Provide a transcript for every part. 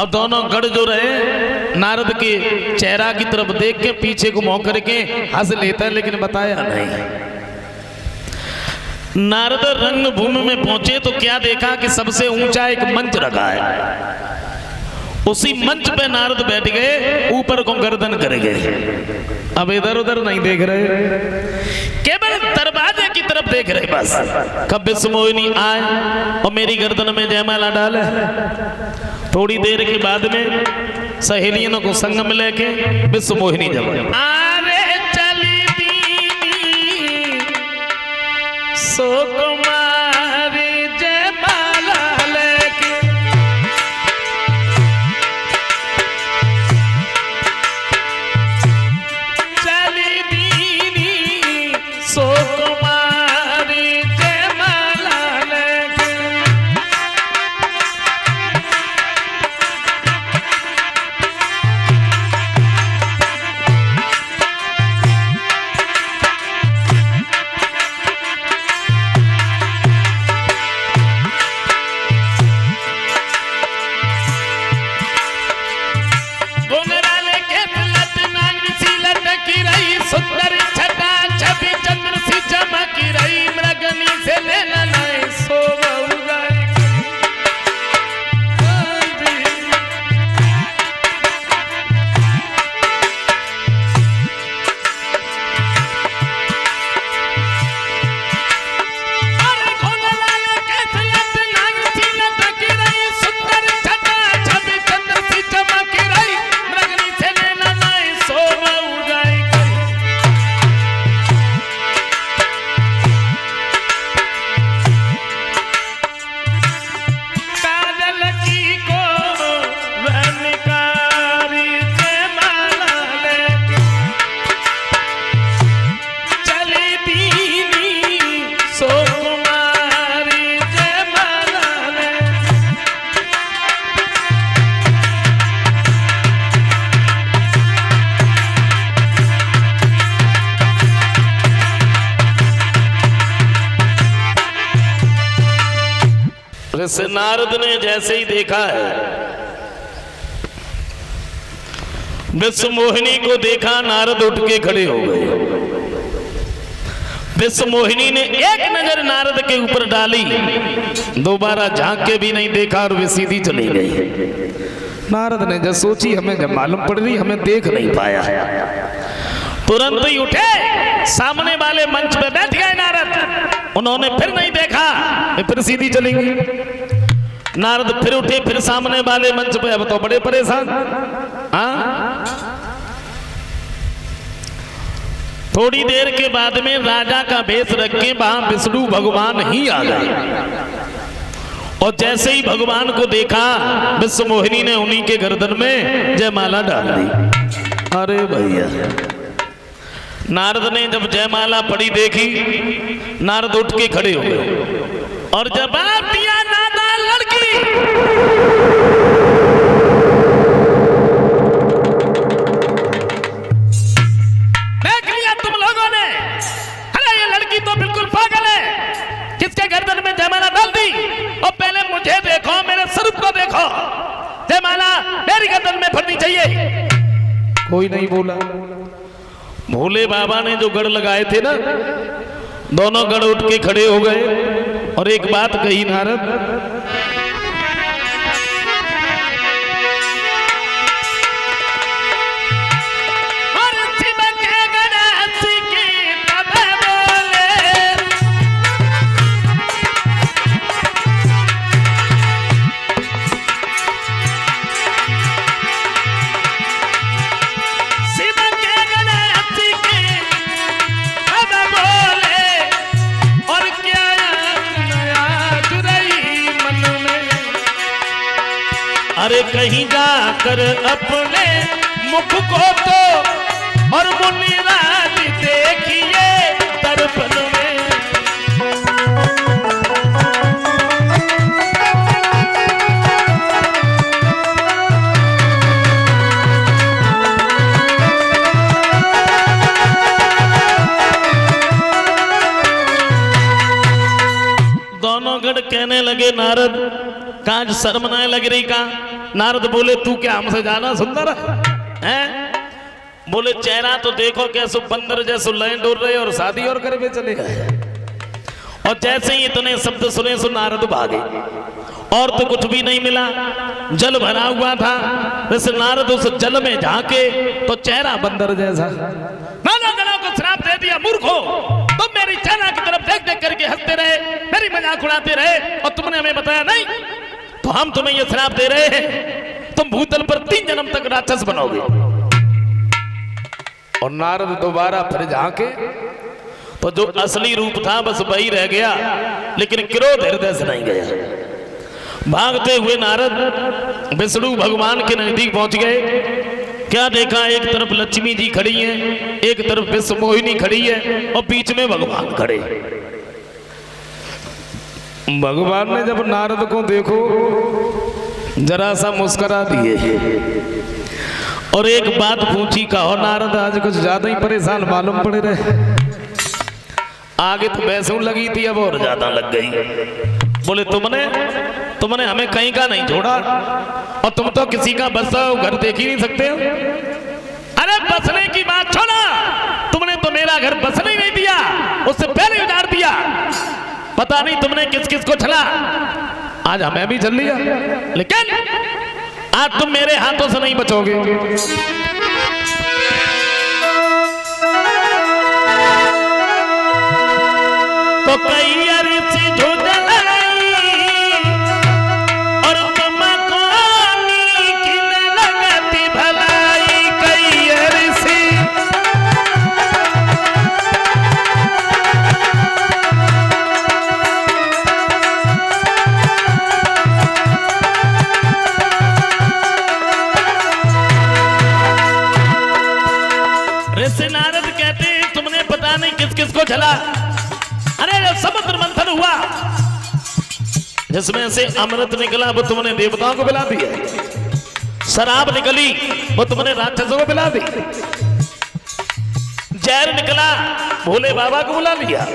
अब दोनों गढ़ जो रहे नारद के चेहरा की तरफ देख के पीछे को मुंह करके हंस लेता है, लेकिन बताया नहीं। नारद रंगभूमि में पहुंचे तो क्या देखा कि सबसे ऊंचा एक मंच रखा है। उसी मंच पे नारद बैठ गए, ऊपर को गर्दन कर गए। अब इधर उधर नहीं देख रहे, केवल दरवाजे की तरफ देख रहे बस। कब विश्वमोहिनी आए और मेरी गर्दन में जयमाला डाले। थोड़ी देर के बाद में सहेलियों को संग में लेके विश्वमोहिनी जब अरे चली दीनी सो कुमारी जयमाला लेके, चली दीनी सो कुमारी जयमाला लेके। सुंदर छटा छवि चंद्र सी चमकी रही, मृगनी से लेना नहीं सो से नारद ने जैसे ही देखा है, विश्वमोहिनी को देखा, नारद उठ के खड़े हो गए। विश्वमोहिनी ने एक नजर नारद के ऊपर डाली, दोबारा झांक के भी नहीं देखा और वे सीधी चली गई। नारद ने जब सोची हमें जब मालूम पड़ रही, हमें देख नहीं पाया। तुरंत ही उठे, सामने वाले मंच पे बैठ गए नारद। उन्होंने फिर नहीं देखा, फिर सीधी चली गई। नारद फिर उठे, फिर सामने वाले मंच पे। अब तो बड़े परेशान। थोड़ी देर के बाद में राजा का भेष रख के वहां विष्णु भगवान ही आ गए। और जैसे ही भगवान को देखा, विश्वमोहिनी ने उन्हीं के गर्दन में जयमाला डाल दी। अरे भैया, नारद ने जब जयमाला पड़ी देखी, नारद उठ के खड़े हो गए और जवाब दिया, नादा लड़की। देख लिया तुम लोगों ने? अरे ये लड़की तो बिल्कुल पागल है, किसके गर्दन में जयमाला डाल दी। और पहले मुझे देखो, मेरे स्वरूप को देखो। जयमाला मेरी गर्दन में पड़नी चाहिए। कोई नहीं बोला। भोले बाबा ने जो गढ़ लगाए थे ना, दोनों गढ़ उठ के खड़े हो गए और एक बात कही नारद, अरे कहीं जाकर अपने मुख को तो और मुनिराज देखिए दर्पण में। दोनों गढ़ कहने लगे, नारद काज शर्म न लग रही का? नारद बोले तू क्या हमसे ज्यादा सुंदर है? बोले चेहरा तो देखो कैसो बंदर जैसो लैंड उड़ रहे और शादी और करे चले गए। और जैसे ही इतने शब्द सुने सो नारद भागे और तो कुछ भी नहीं मिला। जल भरा हुआ था, वैसे नारद उस जल में झांके तो चेहरा बंदर जैसा। नाना गणों को श्राप दे दिया, मूर्खो तुम मेरी चेहरा की तरफ देख देख करके हंसते रहे, मेरी मजाक उड़ाते रहे और तुमने हमें बताया नहीं, तो हम तुम्हें यह श्राप दे रहे हैं, तुम भूतल पर 3 जन्म तक राक्षस बनोगे। और नारद दोबारा फिर झांके तो जो असली रूप था बस वही रह गया, लेकिन क्रोध हृदय से नहीं गया। भागते हुए नारद विष्णु भगवान के नजदीक पहुंच गए। क्या देखा, एक तरफ लक्ष्मी जी खड़ी हैं, एक तरफ विश्व मोहिनी खड़ी है और बीच में भगवान खड़े। भगवान ने जब नारद को देखो जरा सा मुस्कुरा दिए और एक बात पूछी, कहो नारद आज कुछ ज्यादा ही परेशान मालूम पड़े रहे। आगे तो वैसे लगी थी, अब और ज्यादा लग गई। बोले तुमने हमें कहीं का नहीं छोड़ा और तुम तो किसी का बसा घर देख ही नहीं सकते हो। अरे बसने की बात छोड़ा, तुमने तो मेरा घर बसने नहीं दिया, उससे पहले उजाड़ दिया। पता नहीं तुमने किस किस को छला, आज हमें भी छल लिया, लेकिन आज तुम मेरे हाथों से नहीं बचोगे। तो कई ऋषि झुंझलाई और तुम कोनी किन लगती भलाई। कई ऋषि ऋषि नारद कहते हैं तुमने पता नहीं किस किस को झला। अरे जब समुद्र मंथन हुआ जिसमें से अमृत निकला वो तुमने देवताओं को पिला दिया, शराब निकली वो तुमने राक्षसों को पिला दी, जहर निकला भोले बाबा को बुला लिया,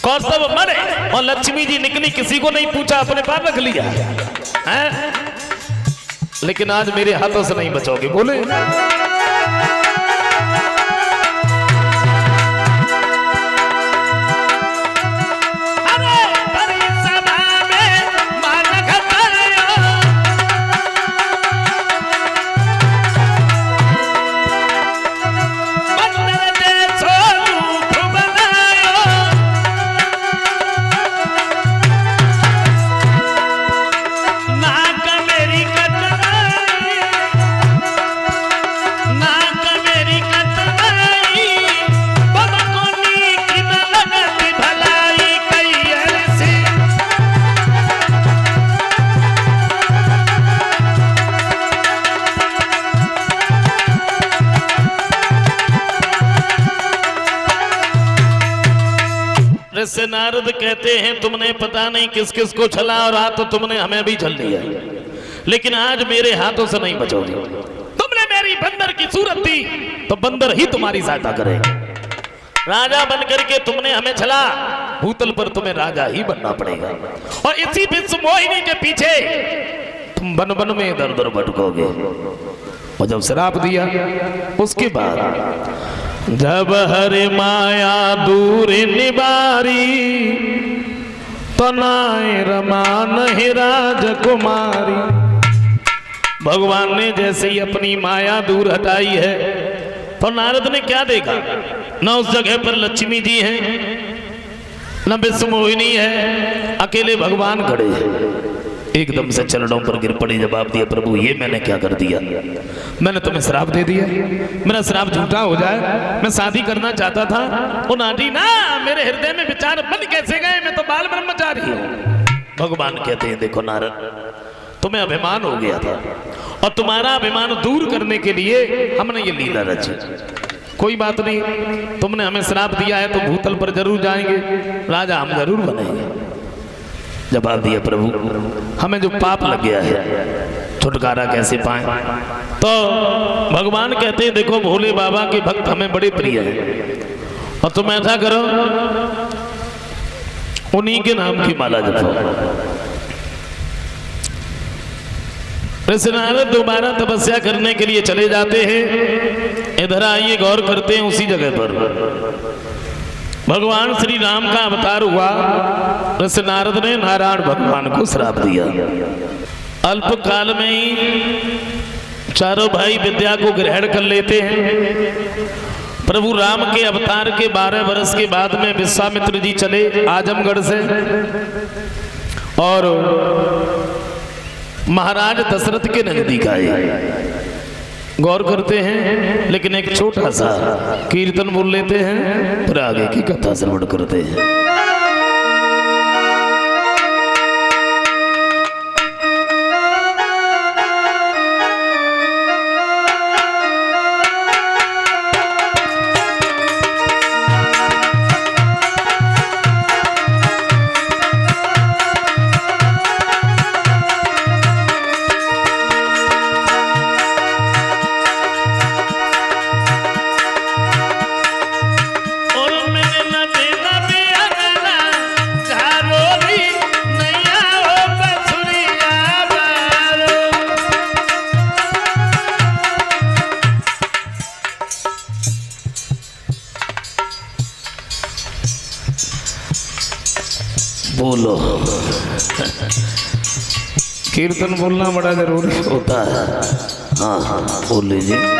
कौस्तभ मरे और लक्ष्मी जी निकली, किसी को नहीं पूछा, अपने पास रख लिया है? लेकिन आज मेरे हाथों से नहीं बचोगे। बोले से नारद कहते हैं तुमने पता नहीं किस किस को छला और आज तो तुमने हमें भी छल लिया, लेकिन आज मेरे हाथों से नहीं बचोगे। तुमने मेरी बंदर की सूरत दी तो बंदर ही तुम्हारी सहायता करेगा। राजा बन करके तुमने हमें छला, भूतल पर तुम्हें राजा ही बनना पड़ेगा। और इसी विश्व मोहिनी के पीछे तुम बन बन में इधर उधर भटकोगे। और जब श्राप दिया उसके बाद जब हरे माया दूर निबारी तो नाय रमा नहीं राजकुमारी। भगवान ने जैसे ही अपनी माया दूर हटाई है तो नारद ने क्या देखा, न उस जगह पर लक्ष्मी जी हैं न विश्व मोहिनी है, अकेले भगवान खड़े हैं। एकदम से चरणों पर गिर पड़ी, जवाब दिया प्रभु ये मैंने क्या कर दिया, मैंने तुम्हें श्राप दे दिया, मेरा श्राप झूठा हो जाए, मैं शादी करना चाहता था। वो नाटी ना मेरे हृदय में विचार बन कैसे गए, मैं तो बाल ब्रह्मचारी हूँ। भगवान कहते हैं देखो नारद तुम्हें अभिमान हो गया था और तुम्हारा अभिमान दूर करने के लिए हमने ये लीला रची। कोई बात नहीं, तुमने हमें श्राप दिया है तो भूतल पर जरूर जाएंगे, राजा हम जरूर बनेंगे। जवाब दिया प्रभु हमें जो पाप लग गया है छुटकारा कैसे पाएं। तो भगवान कहते हैं देखो भोले बाबा के भक्त हमें बड़े प्रिय हैं और तुम ऐसा करो उन्हीं के नाम की माला जपो। ऋषि नारद दोबारा तपस्या करने के लिए चले जाते हैं। इधर आइए गौर करते हैं, उसी जगह पर भगवान श्री राम का अवतार हुआ। ऋषि नारद ने नारायण भगवान को श्राप दिया। अल्प काल में ही चारों भाई विद्या को ग्रहण कर लेते हैं। प्रभु राम के अवतार के 12 वर्ष के बाद में विश्वामित्र जी चले आजमगढ़ से और महाराज दशरथ के नजदीक आए। गौर करते हैं, लेकिन एक छोटा सा कीर्तन बोल लेते हैं, फिर आगे की कथा श्रवण करते हैं। बोलो, कीर्तन बोलना बड़ा जरूरी होता है। हाँ हाँ बोल लीजिए।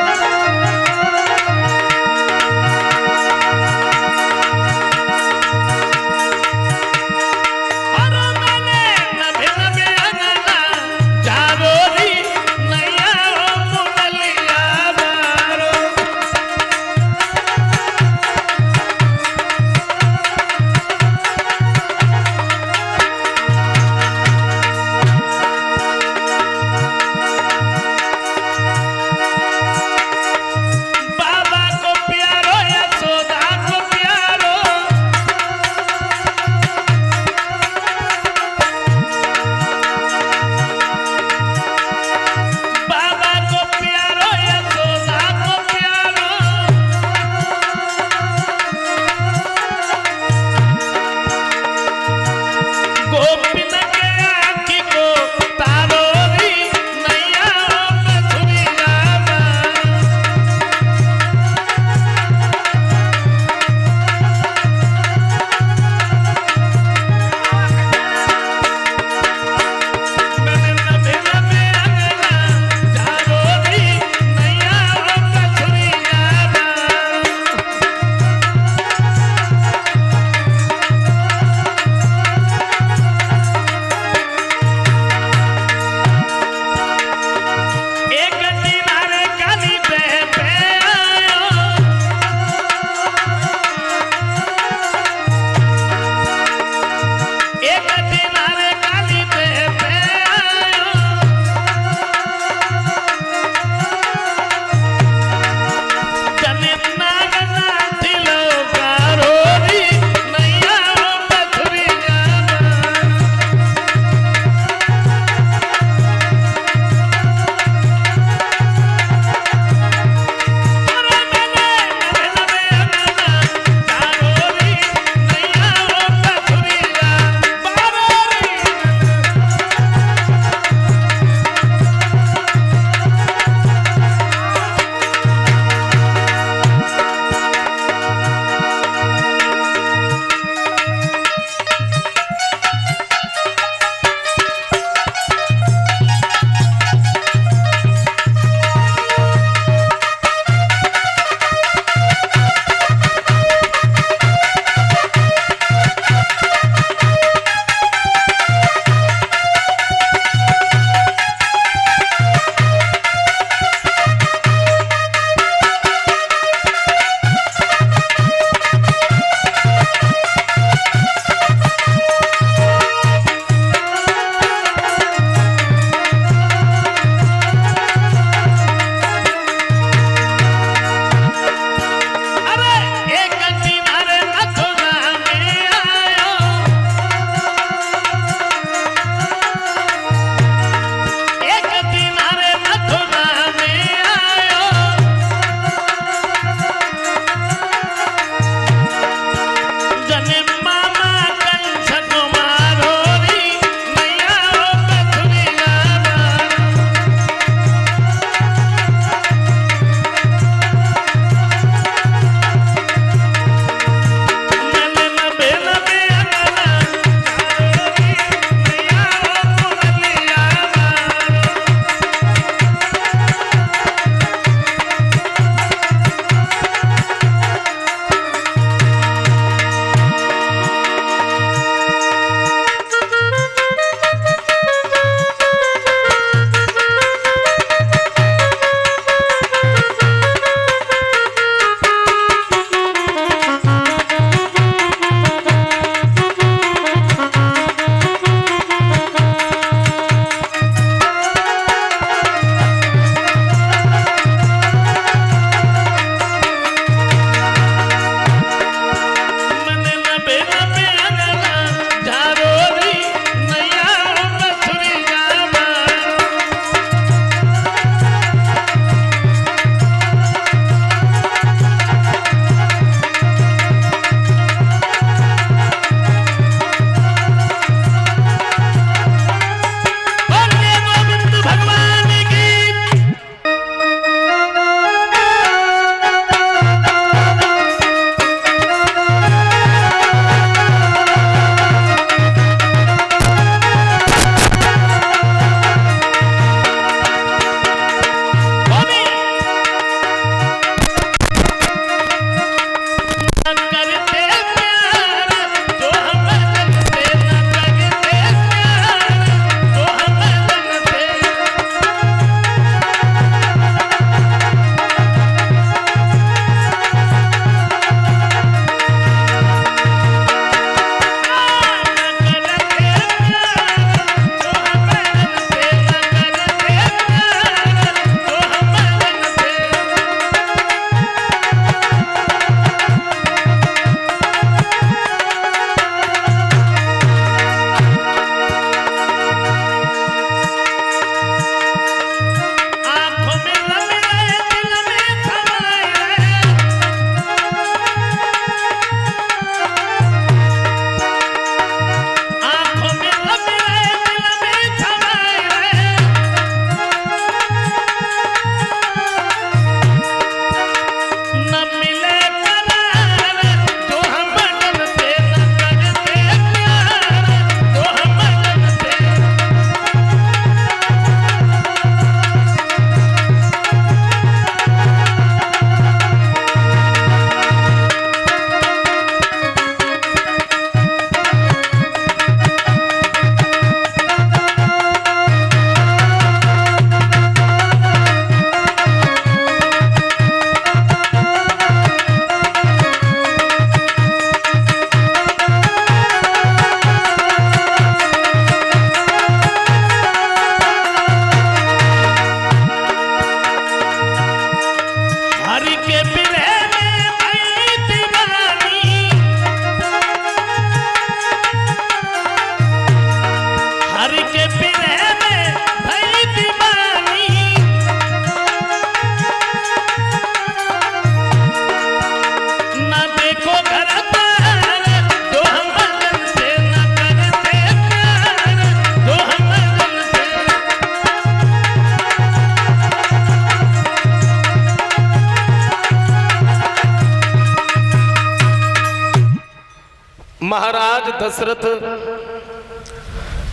महाराज दशरथ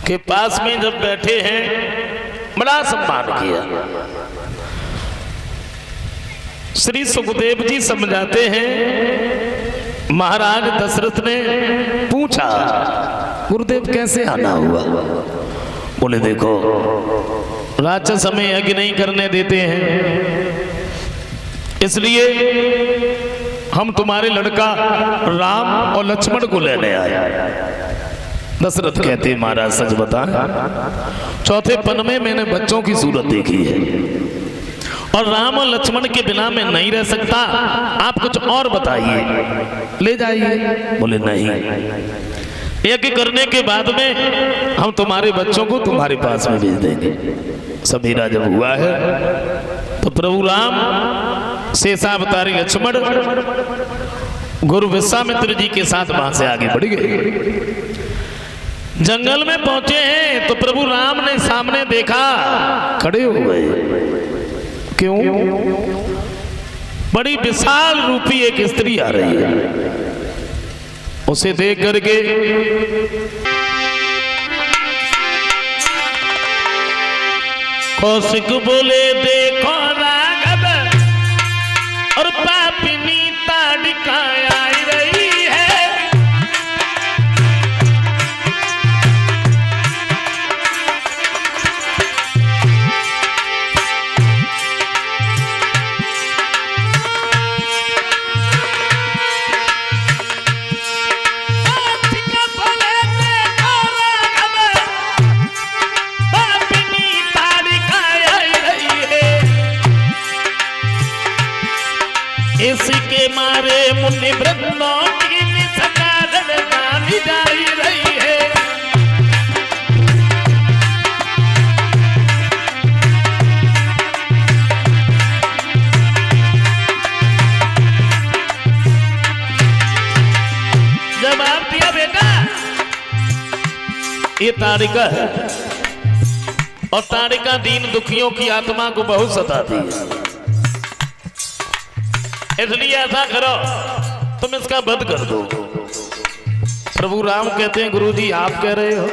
के पास में जब बैठे हैं बड़ा सम्मान किया। श्री सुखदेव जी समझाते हैं महाराज दशरथ ने पूछा गुरुदेव कैसे आना हुआ? बोले देखो राक्षस हमें यज्ञ नहीं करने देते हैं, इसलिए हम तुम्हारे लड़का राम और लक्ष्मण को लेने आए। दशरथ कहते महाराज सच बता, चौथे पन में मैंने बच्चों की सूरत देखी है और राम और लक्ष्मण के बिना मैं नहीं रह सकता, आप कुछ और बताइए, ले जाइए। बोले नहीं, यज्ञ करने के बाद में हम तुम्हारे बच्चों को तुम्हारे पास में भेज देंगे। सवेरा जब हुआ है तो प्रभु राम शेषावतारी लक्ष्मण गुरु विश्वामित्र जी के साथ वहां से आगे बढ़ गए। जंगल में पहुंचे हैं तो प्रभु राम ने सामने देखा, खड़े हो गए। क्यों? बड़ी विशाल रूपी एक स्त्री आ रही है। उसे देख करके कौशिक बोले देखो राघव और पापिनी ताड़िका आई रही है। इसके मारे मुनि वृंदों की निसकारण गानी जाई रही है। जवाब दिया बेटा, ये ताड़िका है और ताड़िका दीन दुखियों की आत्मा को बहुत सताती है, इसलिए ऐसा करो तुम इसका वध कर दो। प्रभु राम कहते हैं गुरुजी आप कह रहे हो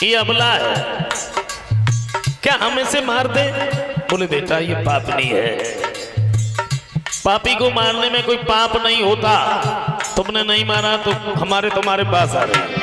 ये अबला है, क्या हम इसे मार दें? बोले बेटा ये पापनी है, पापी को मारने में कोई पाप नहीं होता, तुमने नहीं मारा तो हमारे तुम्हारे पास आ रहे हैं।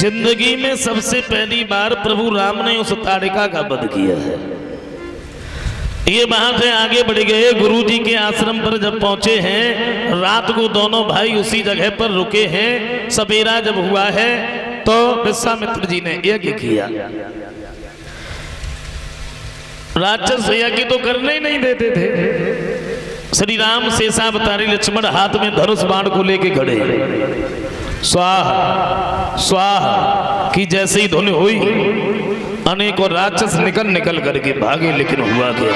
जिंदगी में सबसे पहली बार प्रभु राम ने उस ताड़िका का वध किया है। ये वहां से आगे बढ़ गए, गुरु जी के आश्रम पर जब पहुंचे हैं, रात को दोनों भाई उसी जगह पर रुके हैं। सवेरा जब हुआ है तो विश्वामित्र जी ने यज्ञ किया। राक्षस यज्ञ तो करने ही नहीं देते थे। श्री राम शेषावतारी लक्ष्मण हाथ में धनुष बाण को लेके खड़े, स्वाहा स्वाहा की जैसे ही ध्वनि हुई, अनेकों राक्षस निकल निकल करके भागे। लेकिन हुआ क्या?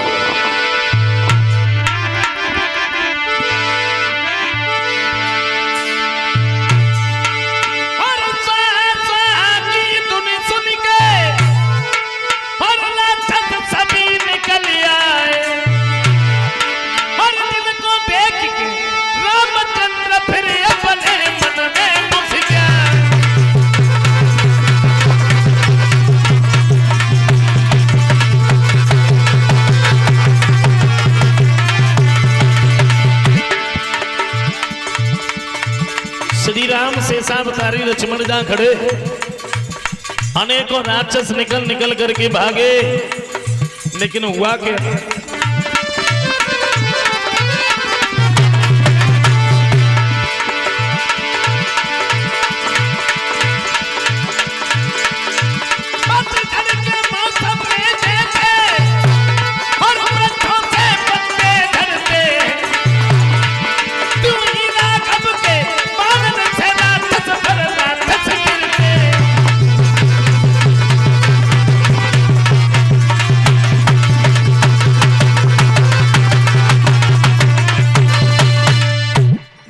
श्री राम शेषावतारी लक्ष्मण जहां खड़े, अनेकों राक्षस निकल निकल करके भागे। लेकिन हुआ क्या?